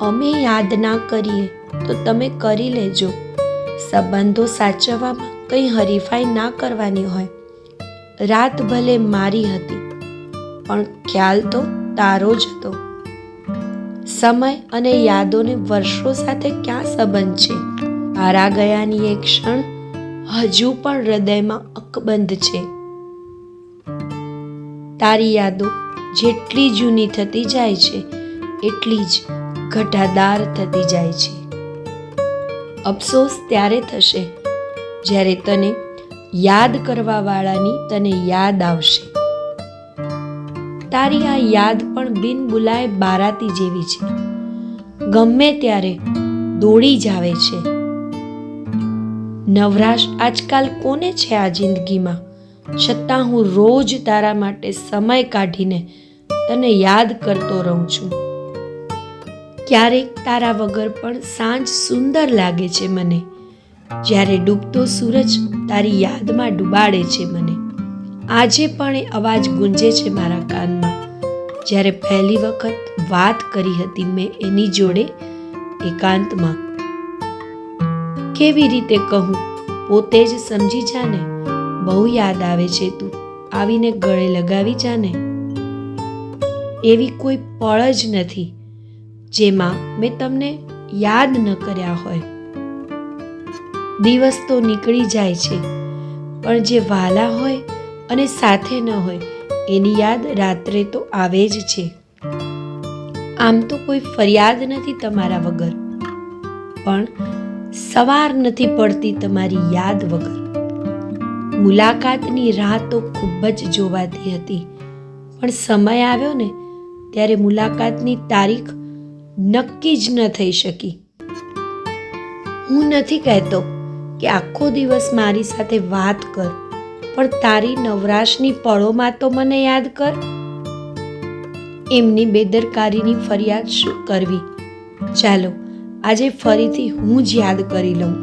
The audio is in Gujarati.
અમે યાદ ના કરીએ તો તમે કરી લેજો. સંબંધો સાચવવામાં કંઈ હરીફાઈ ના કરવાની હોય. રાત ભલે મારી હતી પણ ખ્યાલ તો તારો જ હતો. સમય અને યાદોને વર્ષો સાથે ક્યાં સંબંધ છે? તારા ગયાની એક ક્ષણ હજુ પણ હૃદયમાં અકબંધ છે. તારી યાદો જેટલી જૂની થતી જાય છે એટલી જ ઘટાદાર થતી જાય છે. અફસોસ ત્યારે થશે જ્યારે તને યાદ કરવા વાળાની તને યાદ આવશે. તારી આ યાદ પણ બિન બોલાય બારાતી જેવી છે. ગમે ત્યારે દોડી જ આવે છે. નવરાશ આજકાલ કોને છે આ જિંદગીમાં? છતાં હું રોજ તારા માટે સમય કાઢીને તને યાદ કરતો રહું છું. ક્યારેક તારા વગર પણ સાંજ સુંદર લાગે છે મને, જ્યારે ડૂબતો સૂરજ તારી યાદમાં ડૂબાડે છે મને. આજે પણ એ અવાજ ગુંજે છે મારા કાનમાં, જ્યારે પહેલી વખત વાત કરી હતી મેં એની જોડે એકાંતમાં. કેવી રીતે કહું, પોતે જ સમજી જાને. બહુ યાદ આવે છે તું, આવીને ગળે લગાવી જાને. એવી કોઈ પળ જ નથી જેમાં મેં તમને યાદ ન કર્યા હોય. દિવસ તો નીકળી જાય છે પણ જે વહાલા હોય અને સાથે ન હોય એની યાદ રાત્રે તો આવે જ છે. આમ તો કોઈ ફરિયાદ નથી તમારા વગર, પણ સવાર નથી પડતી તમારી યાદ વગર. મુલાકાતની રાહ તો ખૂબ જ જોવાતી હતી, પણ સમય આવ્યો ને ત્યારે મુલાકાતની તારીખ નક્કી જ ન થઈ શકી. હું નથી કહેતો કે આખો દિવસ મારી સાથે વાત કર, પણ તારી નવરાશની પળોમાં તો મને યાદ કર. એમની બેદરકારીની ફરિયાદ શું કરવી? ચાલો આજે ફરીથી હું જ યાદ કરી લઉં.